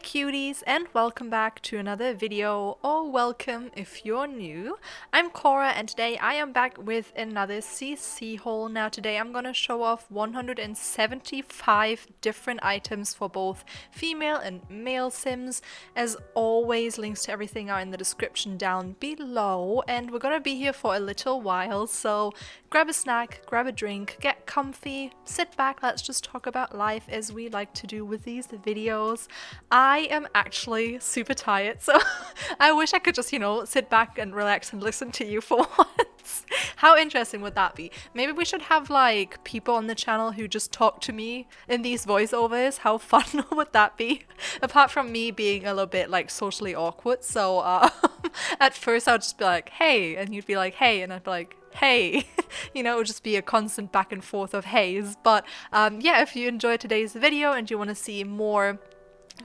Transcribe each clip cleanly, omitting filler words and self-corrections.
cuties, and welcome back to another video, or welcome if you're new. I'm Cora and today I am back with another CC haul. Now today I'm gonna show off 175 different items for both female and male Sims. As always, links to everything are in the description down below, and we're gonna be here for a little while, so grab a snack, grab a drink, get comfy, sit back, let's just talk about life as we like to do with these videos. I am actually super tired, so I wish I could just, sit back and relax and listen to you for once. How interesting would that be? Maybe we should have like people on the channel who just talk to me in these voiceovers. How fun would that be? Apart from me being a little bit like socially awkward, so at first I would just be like, hey, and you'd be like, hey, and I'd be like, hey. It would just be a constant back and forth of hays. But yeah, if you enjoyed today's video and you want to see more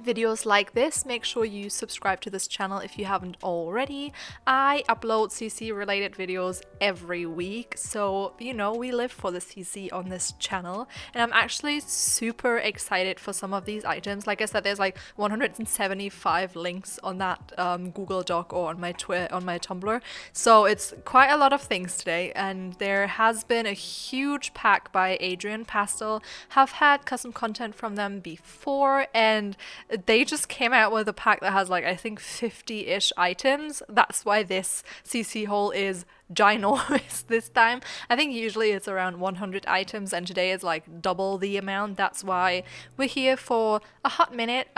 videos like this, make sure you subscribe to this channel if you haven't already. I upload CC related videos every week, so we live for the CC on this channel, and I'm actually super excited for some of these items. Like I said, there's like 175 links on that Google Doc or on my Tumblr, so it's quite a lot of things today. And there has been a huge pack by Adrian Pastel. Have had custom content from them before, and they just came out with a pack that has like I think 50-ish items. That's why this CC haul is ginormous this time. I think usually it's around 100 items and today is like double the amount. That's why we're here for a hot minute.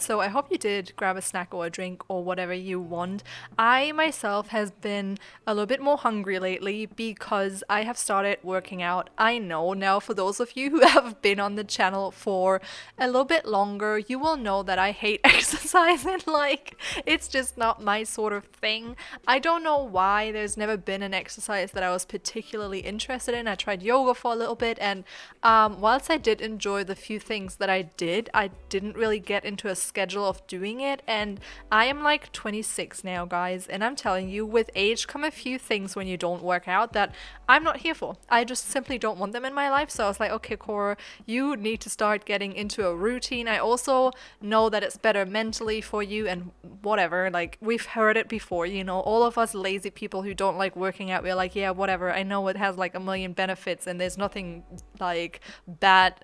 So I hope you did grab a snack or a drink or whatever you want. I myself has been a little bit more hungry lately because I have started working out. I know now, for those of you who have been on the channel for a little bit longer, you will know that I hate exercise and like it's just not my sort of thing. I don't know why. There's never been an exercise that I was particularly interested in. I tried yoga for a little bit, and whilst I did enjoy the few things that I didn't really get into a schedule of doing it. And I am like 26 now, guys, and I'm telling you, with age come a few things when you don't work out that I'm not here for. I just simply don't want them in my life. So I was like, okay, Cora, you need to start getting into a routine. I also know that it's better mentally for you and whatever, like we've heard it before, all of us lazy people who don't like working out, we're like, yeah, whatever, I know it has like a million benefits and there's nothing like bad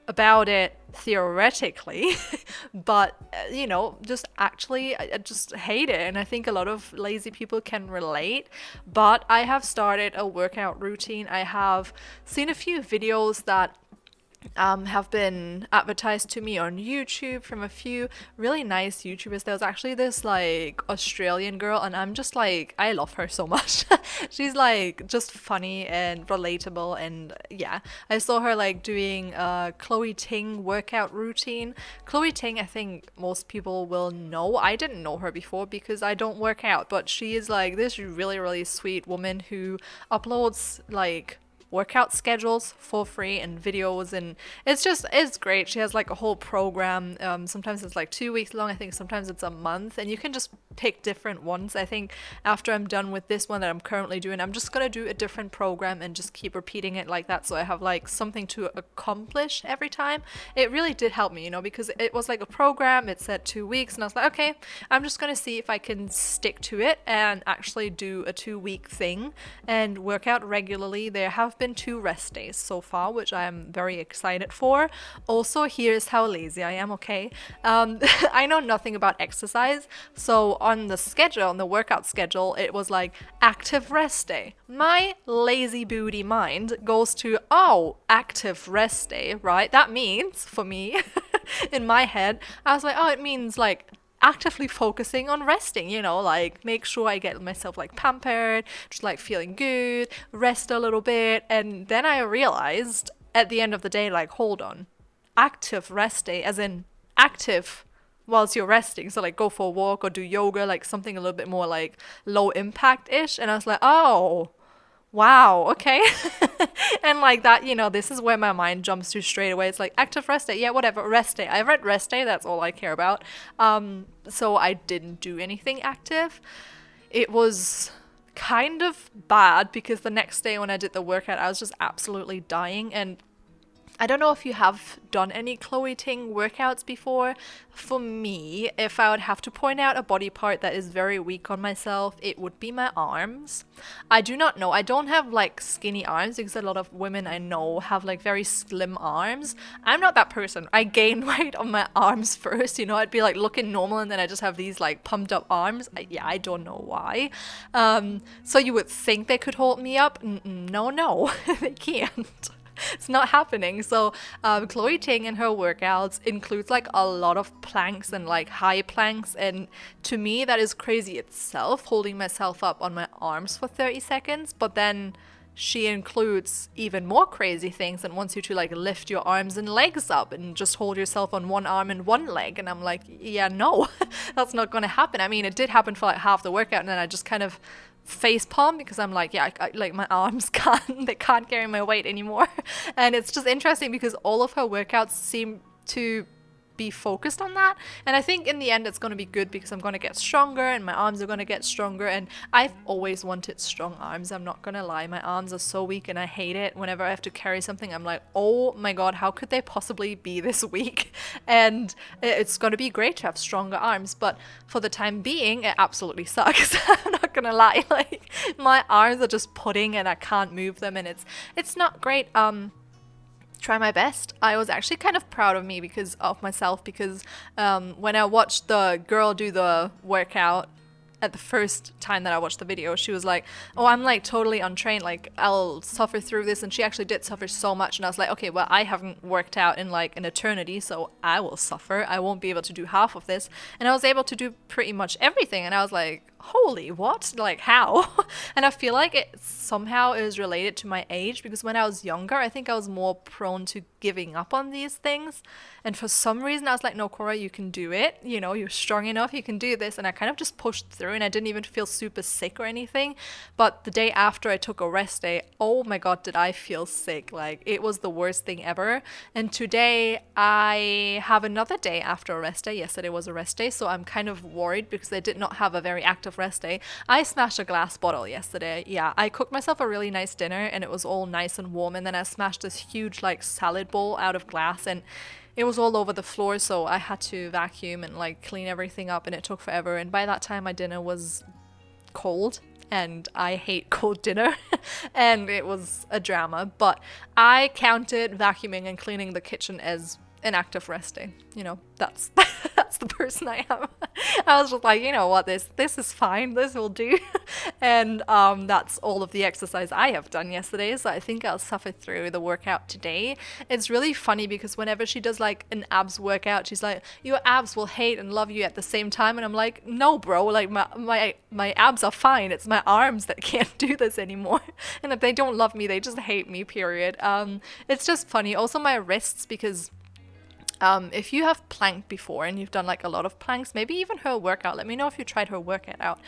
about it theoretically, but just actually I just hate it, and I think a lot of lazy people can relate. But I have started a workout routine. I have seen a few videos that have been advertised to me on YouTube from a few really nice YouTubers. There was actually this like Australian girl, and I'm just like, I love her so much. She's like just funny and relatable, and yeah, I saw her like doing Chloe Ting workout routine. Chloe Ting, I think most people will know. I didn't know her before because I don't work out, but she is like this really, really sweet woman who uploads like workout schedules for free and videos, and it's great. She has like a whole program. Sometimes it's like 2 weeks long, I think sometimes it's a month, and you can just pick different ones. I think after I'm done with this one that I'm currently doing, I'm just gonna do a different program and just keep repeating it like that, so I have like something to accomplish every time. It really did help me, because it was like a program. It said 2 weeks, and I was like, okay, I'm just gonna see if I can stick to it and actually do a 2-week thing and work out regularly. There have been 2 rest days so far, which I am very excited for. Also, here's how lazy I am, okay? I know nothing about exercise, so on the schedule, on the workout schedule, it was like active rest day. My lazy booty mind goes to, oh, active rest day, right? That means, for me, in my head, I was like, oh, it means like actively focusing on resting, like make sure I get myself like pampered, just like feeling good, rest a little bit. And then I realized at the end of the day, like, hold on, active rest day, as in active whilst you're resting, so like go for a walk or do yoga, like something a little bit more like low impact-ish. And I was like, oh wow, okay. And like that, this is where my mind jumps to straight away. It's like active rest day, yeah, whatever, rest day. I read rest day, that's all I care about. So I didn't do anything active. It was kind of bad because the next day when I did the workout, I was just absolutely dying. And I don't know if you have done any Chloe Ting workouts before. For me, if I would have to point out a body part that is very weak on myself, it would be my arms. I do not know. I don't have like skinny arms because a lot of women I know have like very slim arms. I'm not that person. I gain weight on my arms first. You know, I'd be like looking normal and then I just have these like pumped up arms. I don't know why. So you would think they could hold me up. No, they can't. It's not happening. So Chloe Ting and her workouts includes like a lot of planks and like high planks, and to me that is crazy itself, holding myself up on my arms for 30 seconds. But then she includes even more crazy things and wants you to like lift your arms and legs up and just hold yourself on one arm and one leg, and I'm like, yeah, no. That's not gonna happen. I mean, it did happen for like half the workout and then I just kind of face palm because I'm like, yeah, like my arms they can't carry my weight anymore. And it's just interesting because all of her workouts seem to be focused on that, and I think in the end it's going to be good because I'm going to get stronger and my arms are going to get stronger, and I've always wanted strong arms. I'm not going to lie, my arms are so weak and I hate it. Whenever I have to carry something, I'm like, oh my god, how could they possibly be this weak? And it's going to be great to have stronger arms, but for the time being it absolutely sucks. I'm not gonna lie, like my arms are just pudding and I can't move them, and it's not great. Try my best. I was actually kind of proud of me because of myself because when I watched the girl do the workout at the first time that I watched the video, she was like, oh, I'm like totally untrained, like I'll suffer through this, and she actually did suffer so much, and I was like, okay, well, I haven't worked out in like an eternity, so I will suffer. I won't be able to do half of this, and I was able to do pretty much everything, and I was like, holy what, like how? And I feel like it somehow is related to my age because when I was younger I think I was more prone to giving up on these things, and for some reason I was like, no, Cora, you can do it, you know, you're strong enough, you can do this, and I kind of just pushed through and I didn't even feel super sick or anything. But the day after I took a rest day, oh my god, did I feel sick. Like it was the worst thing ever. And today I have another day after a rest day. Yesterday was a rest day, so I'm kind of worried because I did not have a very active rest day. I smashed a glass bottle yesterday. Yeah, I cooked myself a really nice dinner and it was all nice and warm, and then I smashed this huge like salad bowl out of glass and it was all over the floor, so I had to vacuum and like clean everything up, and it took forever, and by that time my dinner was cold and I hate cold dinner and it was a drama, but I counted vacuuming and cleaning the kitchen as an active resting. You know, that's that's the person I am. I was just like, you know what, this is fine, this will do. And that's all of the exercise I have done yesterday, so I think I'll suffer through the workout today. It's really funny because whenever she does like an abs workout, she's like, your abs will hate and love you at the same time, and I'm like, no bro, like my abs are fine, it's my arms that can't do this anymore. And if they don't love me, they just hate me, period. It's just funny. Also my wrists, because if you have planked before and you've done like a lot of planks, maybe even her workout, let me know if you tried her workout out,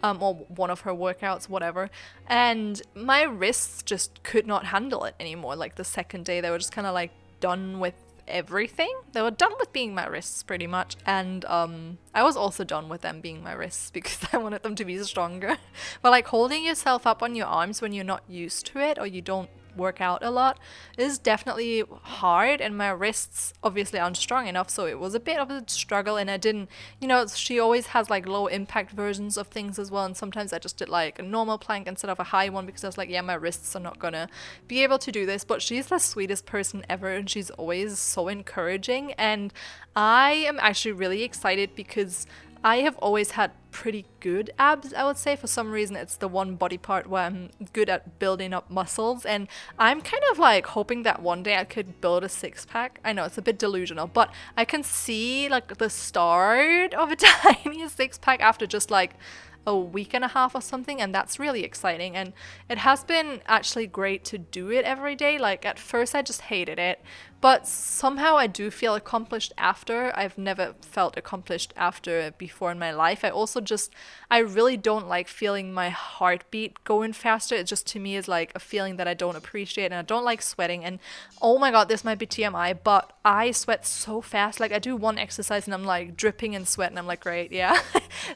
or one of her workouts, whatever. And my wrists just could not handle it anymore. Like the second day, they were just kind of like done with everything. They were done with being my wrists pretty much. And I was also done with them being my wrists because I wanted them to be stronger. But like holding yourself up on your arms when you're not used to it or you don't work out a lot is definitely hard, and my wrists obviously aren't strong enough, so it was a bit of a struggle. And I didn't, you know, she always has like low impact versions of things as well, and sometimes I just did like a normal plank instead of a high one because I was like, yeah, my wrists are not gonna be able to do this. But she's the sweetest person ever, and she's always so encouraging, and I am actually really excited because I have always had pretty good abs, I would say. For some reason, it's the one body part where I'm good at building up muscles, and I'm kind of like hoping that one day I could build a six-pack. I know it's a bit delusional, but I can see like the start of a tiny six-pack after just like a week and a half or something, and that's really exciting. And it has been actually great to do it every day. Like at first I just hated it, but somehow I do feel accomplished after. I've never felt accomplished after before in my life. I really don't like feeling my heartbeat going faster. It just to me is like a feeling that I don't appreciate, and I don't like sweating. And oh my god, this might be TMI, but I sweat so fast. Like I do one exercise and I'm like dripping in sweat, and I'm like, great, yeah.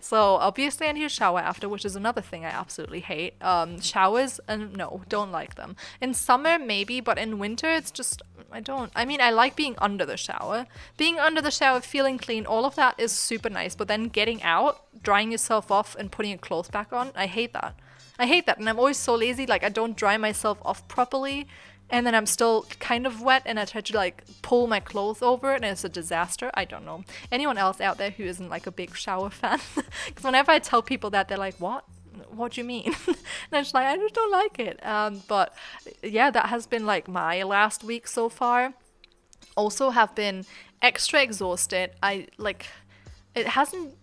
So obviously I need to shower after, which is another thing I absolutely hate. Showers, and no, don't like them. In summer maybe, but in winter it's just, I mean, I like being under the shower. Being under the shower, feeling clean, all of that is super nice. But then getting out, drying yourself off and putting your clothes back on, I hate that. I hate that. And I'm always so lazy. Like I don't dry myself off properly. And then I'm still kind of wet and I try to like pull my clothes over it and it's a disaster. I don't know. Anyone else out there who isn't like a big shower fan? Because whenever I tell people that, they're like, what? What do you mean? And I'm just like, I just don't like it. But yeah, that has been like my last week so far. Also have been extra exhausted. It hasn't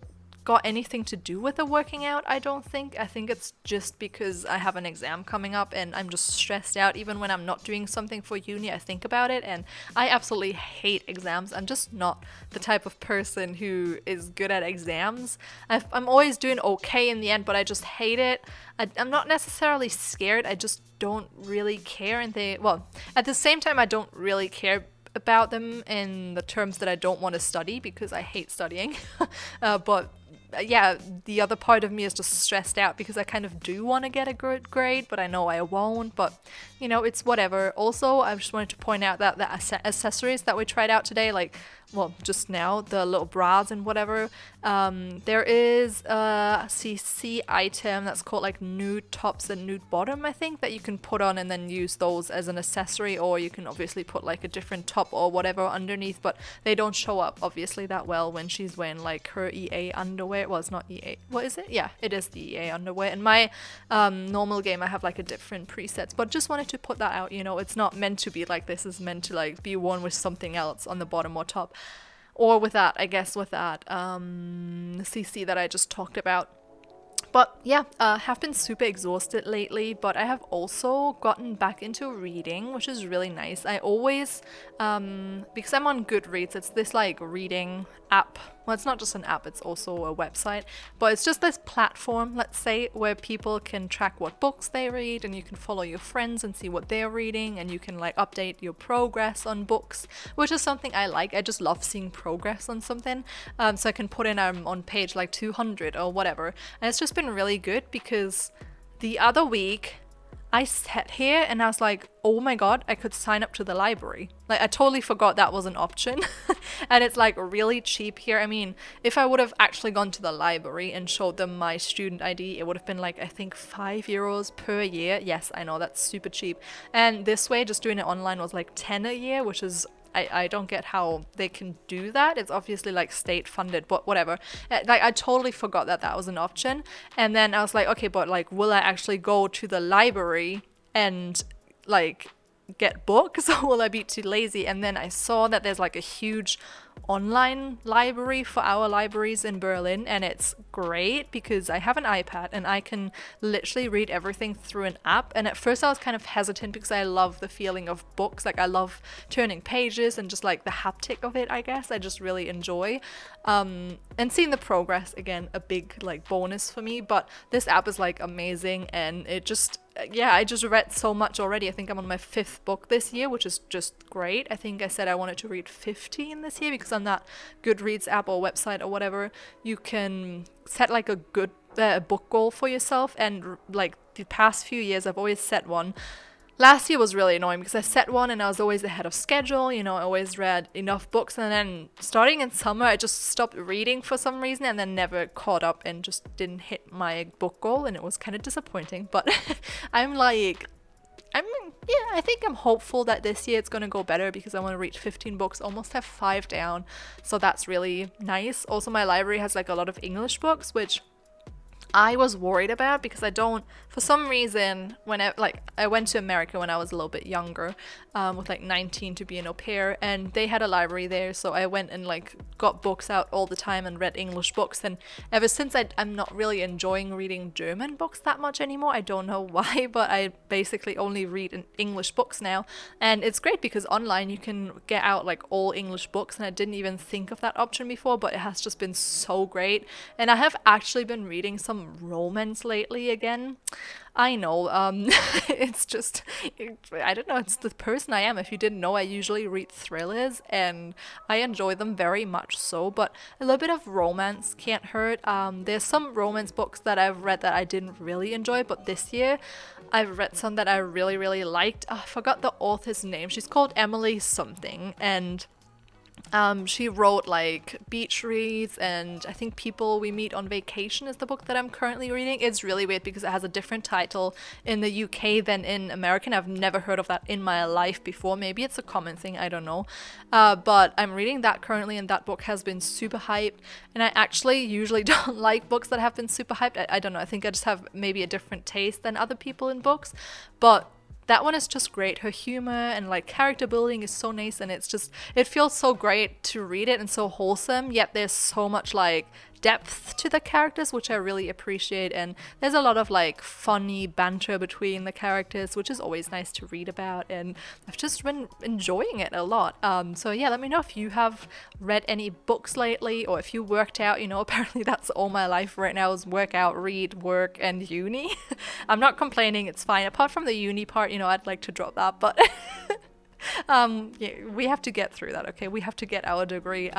got anything to do with the working out, I don't think. I think it's just because I have an exam coming up and I'm just stressed out. Even when I'm not doing something for uni, I think about it, and I absolutely hate exams. I'm just not the type of person who is good at exams. I'm always doing okay in the end, but I just hate it. I'm not necessarily scared, I just don't really care. And at the same time, I don't really care about them in the terms that I don't want to study because I hate studying. But yeah, the other part of me is just stressed out because I kind of do want to get a good grade, but I know I won't. But you know, it's whatever. Also, I just wanted to point out that the accessories that we tried out today, like, well, just now, the little bras and whatever, there is a CC item that's called like nude tops and nude bottom, I think, that you can put on and then use those as an accessory, or you can obviously put like a different top or whatever underneath, but they don't show up obviously that well when she's wearing like her EA underwear. Well, it's not EA. What is it? Yeah, it is the EA underwear. In my normal game, I have like a different presets, but just wanted to put that out. You know, it's not meant to be like this. Is meant to like be worn with something else on the bottom or top. Or with that, I guess, with that CC that I just talked about. But yeah, have been super exhausted lately, but I have also gotten back into reading, which is really nice. I always, because I'm on Goodreads, it's this like reading app. Well, it's not just an app, it's also a website, but it's just this platform, let's say, where people can track what books they read, and you can follow your friends and see what they're reading, and you can like update your progress on books, which is something I like. I just love seeing progress on something. So I can put in on page like 200 or whatever, and it's just been really good because the other week I sat here and I was like, oh my god, I could sign up to the library. Like, I totally forgot that was an option. And it's like really cheap here. I mean, if I would have actually gone to the library and showed them my student ID, it would have been like, I think €5 per year. Yes, I know, that's super cheap. And this way, just doing it online was like 10 a year, which is, I don't get how they can do that. It's obviously like state funded, but whatever. Like, I totally forgot that that was an option. And then I was like, okay, but like, will I actually go to the library and like get books, or will I be too lazy? And then I saw that there's like a huge online library for our libraries in Berlin, and it's great because I have an iPad and I can literally read everything through an app. And at first I was kind of hesitant because I love the feeling of books. Like, I love turning pages and just like the haptic of it, I guess. I just really enjoy and seeing the progress, again, a big like bonus for me. But this app is like amazing, and it just, yeah, I just read so much already. I think I'm on my 5th book this year, which is just great. I think I said I wanted to read 15 this year because on that Goodreads app or website or whatever, you can set like a good book goal for yourself. And like the past few years, I've always set one. Last year was really annoying because I set one and I was always ahead of schedule. You know, I always read enough books, and then starting in summer, I just stopped reading for some reason and then never caught up and just didn't hit my book goal, and it was kind of disappointing. But I think I'm hopeful that this year it's going to go better because I want to reach 15 books, almost have 5 down. So that's really nice. Also, my library has like a lot of English books, which I was worried about, because I don't, for some reason, when I went to America when I was a little bit younger, with like 19 to be an au pair, and they had a library there, so I went and like got books out all the time and read English books, and ever since I'm not really enjoying reading German books that much anymore. I don't know why, but I basically only read in English books now, and it's great because online you can get out like all English books, and I didn't even think of that option before, but it has just been so great. And I have actually been reading some romance lately again. I know, it's just, I don't know, it's the person I am. If you didn't know, I usually read thrillers and I enjoy them very much so, but a little bit of romance can't hurt. There's some romance books that I've read that I didn't really enjoy, but this year I've read some that I really, really liked. I forgot the author's name. She's called Emily something, and she wrote like Beach Reads, and I think People We Meet on Vacation is the book that I'm currently reading. It's really weird because it has a different title in the UK than in American. I've never heard of that in my life before. Maybe it's a common thing, I don't know. But I'm reading that currently, and that book has been super hyped. And I actually usually don't like books that have been super hyped. I don't know. I think I just have maybe a different taste than other people in books. But that one is just great. Her humor and like character building is so nice, and it feels so great to read it and so wholesome, yet there's so much like depth to the characters, which I really appreciate, and there's a lot of like funny banter between the characters, which is always nice to read about, and I've just been enjoying it a lot. So yeah, let me know if you have read any books lately, or if you worked out. Apparently that's all my life right now is work out, read, work, and uni. I'm not complaining, it's fine, apart from the uni part. I'd like to drop that, but yeah, we have to get through that, okay? We have to get our degree.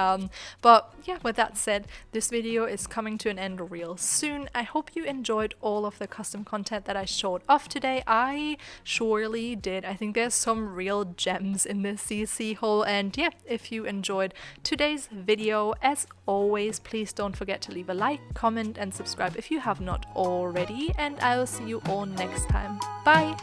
But yeah, with that said, this video is coming to an end real soon. I hope you enjoyed all of the custom content that I showed off today. I surely did. I think there's some real gems in this CC hole, and yeah, if you enjoyed today's video, as always, please don't forget to leave a like, comment, and subscribe if you have not already, and I will see you all next time. Bye!